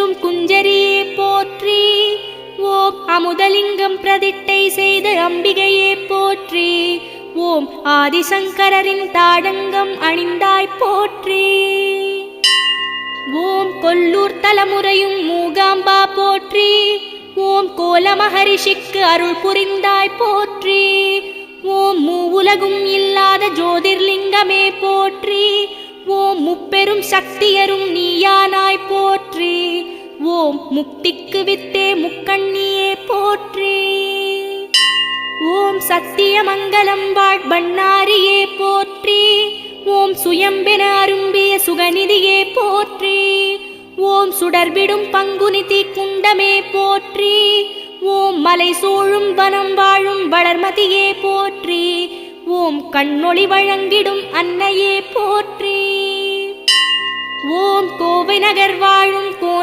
ஓம் குஞ்சரியே போற்றி. ஓம் அமுதலிங்கம் பிரதிட்டை செய்த அம்பிகையே போற்றி. ஓம் ஆதிசங்கரரின் தாடங்கம் அணிந்தாய் போற்றி. ஓம் கொல்லூர் தலமுறையும் மூகாம்பா போற்றி. ஓம் கோலமஹரிஷிக்கு அருள் புரிந்தாய் போற்றி. ஓம் மூவுலகும் இல்லாத ஜோதிர்லிங்கமே போற்றி. ஓம் முப்பெரும் சக்தியரும் நீயானாய் போற்றி. ஓம் முக்திக்கு வித்தே முக்கண்ணியே போற்றி. ஓம் சத்தியமங்கலம் வாழ்பண்ணாரியே போற்றி. ஓம் சுயம்பென அரும்பிய சுகநிதியே போற்றி. ஓம் சுடர்விடும் பங்குனி தீக்குண்டமே போற்றி. ஓம் மலை சூழும் வனம் வாழும் வளர்மதியே போற்றி. ஓம் கண்ணொளி வழங்கிடும் அன்னையே போற்றி. ஓம் கோவை நகர் வாழும்